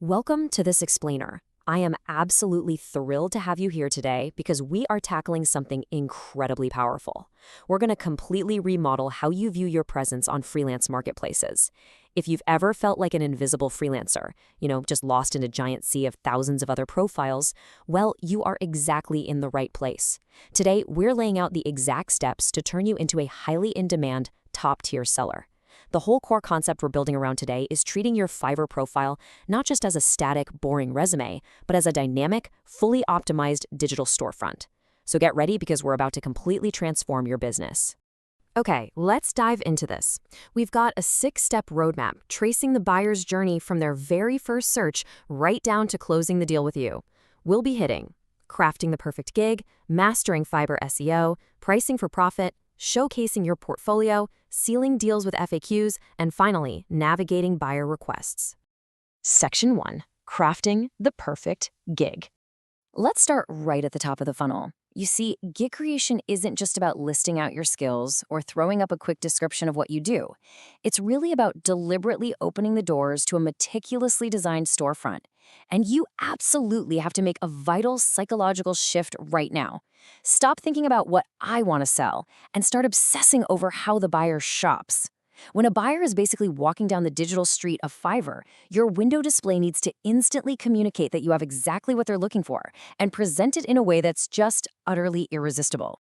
Welcome to this explainer. I am absolutely thrilled to have you here today because we are tackling something incredibly powerful. We're going to completely remodel how you view your presence on freelance marketplaces. If you've ever felt like an invisible freelancer, just lost in a giant sea of thousands of other profiles, well, you are exactly in the right place. Today, we're laying out the exact steps to turn you into a highly in-demand, top-tier seller. The whole core concept we're building around today is treating your Fiverr profile not just as a static, boring resume, but as a dynamic, fully optimized digital storefront. So get ready because we're about to completely transform your business. Okay, let's dive into this. We've got a 6-step roadmap tracing the buyer's journey from their very first search right down to closing the deal with you. We'll be hitting crafting the perfect gig, mastering Fiverr SEO, pricing for profit, showcasing your portfolio, sealing deals with FAQs, and finally, navigating buyer requests. Section 1. Crafting the perfect gig. Let's start right at the top of the funnel. You see, gig creation isn't just about listing out your skills or throwing up a quick description of what you do. It's really about deliberately opening the doors to a meticulously designed storefront. And you absolutely have to make a vital psychological shift right now. Stop thinking about what I want to sell and start obsessing over how the buyer shops. When a buyer is basically walking down the digital street of Fiverr, your window display needs to instantly communicate that you have exactly what they're looking for and present it in a way that's just utterly irresistible.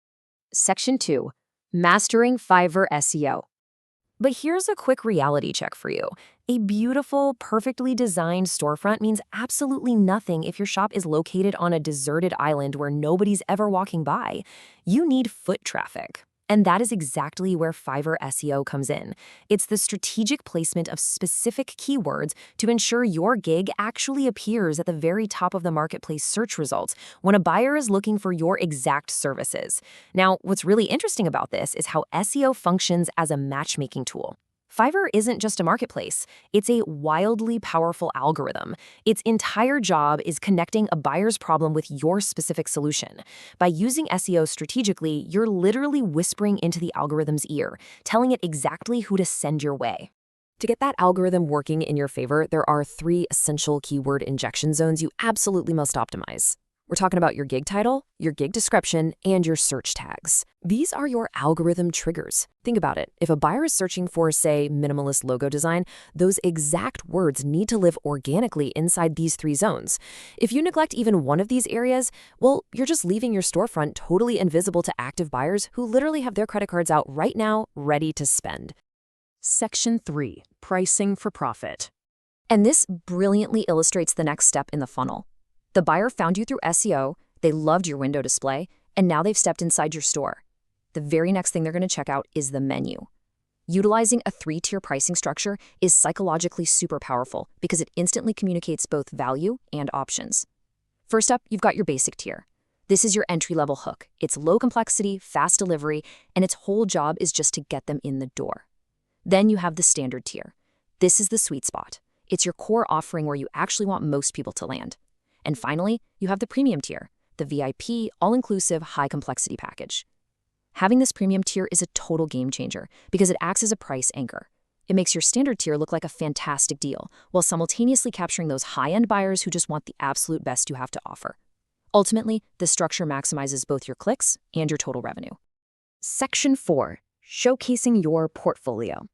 Section 2. Mastering Fiverr SEO. But here's a quick reality check for you. A beautiful, perfectly designed storefront means absolutely nothing if your shop is located on a deserted island where nobody's ever walking by. You need foot traffic. And that is exactly where Fiverr SEO comes in. It's the strategic placement of specific keywords to ensure your gig actually appears at the very top of the marketplace search results when a buyer is looking for your exact services. Now, what's really interesting about this is how SEO functions as a matchmaking tool. Fiverr isn't just a marketplace. It's a wildly powerful algorithm. Its entire job is connecting a buyer's problem with your specific solution. By using SEO strategically, you're literally whispering into the algorithm's ear, telling it exactly who to send your way. To get that algorithm working in your favor, there are 3 essential keyword injection zones you absolutely must optimize. We're talking about your gig title, your gig description, and your search tags. These are your algorithm triggers. Think about it. If a buyer is searching for, say, minimalist logo design, those exact words need to live organically inside these 3 zones. If you neglect even one of these areas, well, you're just leaving your storefront totally invisible to active buyers who literally have their credit cards out right now, ready to spend. Section 3. Pricing for profit. And this brilliantly illustrates the next step in the funnel. The buyer found you through SEO, they loved your window display, and now they've stepped inside your store. The very next thing they're going to check out is the menu. Utilizing a 3-tier pricing structure is psychologically super powerful because it instantly communicates both value and options. First up, you've got your basic tier. This is your entry-level hook. It's low complexity, fast delivery, and its whole job is just to get them in the door. Then you have the standard tier. This is the sweet spot. It's your core offering where you actually want most people to land. And finally, you have the premium tier, the VIP, all-inclusive, high-complexity package. Having this premium tier is a total game changer because it acts as a price anchor. It makes your standard tier look like a fantastic deal, while simultaneously capturing those high-end buyers who just want the absolute best you have to offer. Ultimately, this structure maximizes both your clicks and your total revenue. Section 4. Showcasing your portfolio.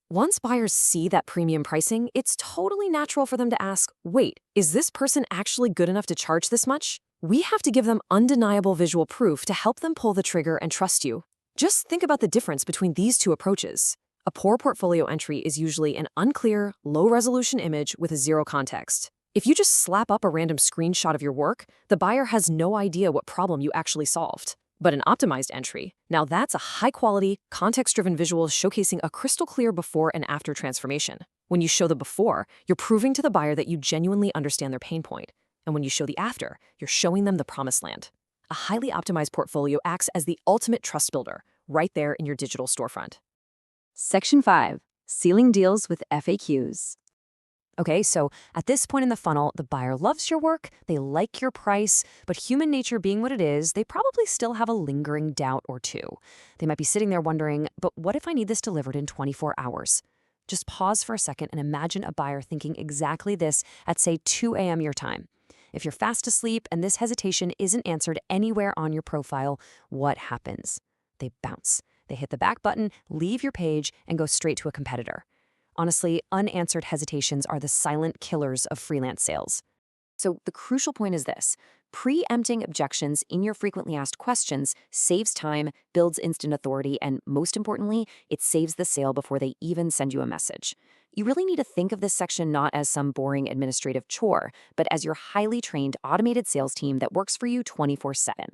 Once buyers see that premium pricing, it's totally natural for them to ask, wait, is this person actually good enough to charge this much? We have to give them undeniable visual proof to help them pull the trigger and trust you. Just think about the difference between these 2 approaches. A poor portfolio entry is usually an unclear, low-resolution image with 0 context. If you just slap up a random screenshot of your work, the buyer has no idea what problem you actually solved. But an optimized entry, now that's a high-quality, context-driven visual showcasing a crystal-clear before and after transformation. When you show the before, you're proving to the buyer that you genuinely understand their pain point. And when you show the after, you're showing them the promised land. A highly optimized portfolio acts as the ultimate trust builder, right there in your digital storefront. Section 5. Sealing deals with FAQs. Okay, so at this point in the funnel, the buyer loves your work, they like your price, but human nature being what it is, they probably still have a lingering doubt or 2. They might be sitting there wondering, but what if I need this delivered in 24 hours? Just pause for a second and imagine a buyer thinking exactly this at, say, 2 a.m. your time. If you're fast asleep and this hesitation isn't answered anywhere on your profile, what happens? They bounce. They hit the back button, leave your page, and go straight to a competitor. Honestly, unanswered hesitations are the silent killers of freelance sales. So the crucial point is this: preempting objections in your frequently asked questions saves time, builds instant authority, and most importantly, it saves the sale before they even send you a message. You really need to think of this section not as some boring administrative chore, but as your highly trained automated sales team that works for you 24/7.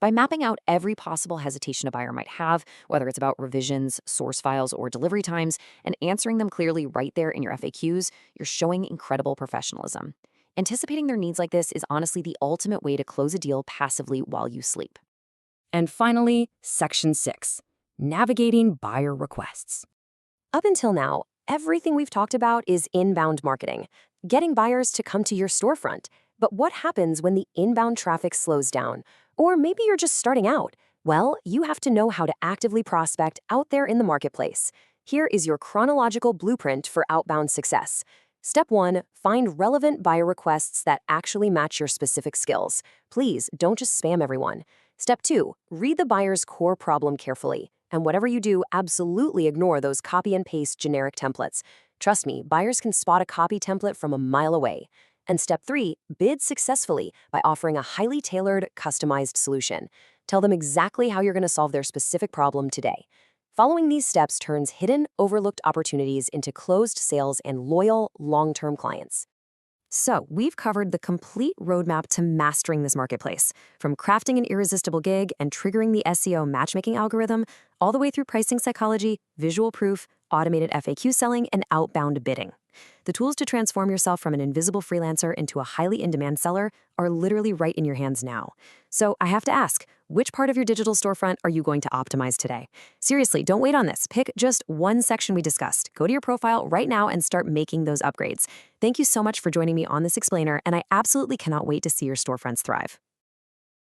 By mapping out every possible hesitation a buyer might have, whether it's about revisions, source files, or delivery times, and answering them clearly right there in your FAQs, you're showing incredible professionalism. Anticipating their needs like this is honestly the ultimate way to close a deal passively while you sleep. And finally, Section 6, navigating buyer requests. Up until now, everything we've talked about is inbound marketing, getting buyers to come to your storefront. But what happens when the inbound traffic slows down? Or maybe you're just starting out. Well, you have to know how to actively prospect out there in the marketplace. Here is your chronological blueprint for outbound success. Step 1, find relevant buyer requests that actually match your specific skills. Please don't just spam everyone. Step 2, read the buyer's core problem carefully. And whatever you do, absolutely ignore those copy and paste generic templates. Trust me, buyers can spot a copy template from a mile away. And step 3, bid successfully by offering a highly tailored, customized solution. Tell them exactly how you're going to solve their specific problem today. Following these steps turns hidden, overlooked opportunities into closed sales and loyal, long-term clients. So, we've covered the complete roadmap to mastering this marketplace, from crafting an irresistible gig and triggering the SEO matchmaking algorithm, all the way through pricing psychology, visual proof, automated FAQ selling, and outbound bidding. The tools to transform yourself from an invisible freelancer into a highly in-demand seller are literally right in your hands now. So I have to ask, which part of your digital storefront are you going to optimize today? Seriously, don't wait on this. Pick just one section we discussed. Go to your profile right now and start making those upgrades. Thank you so much for joining me on this explainer, and I absolutely cannot wait to see your storefronts thrive.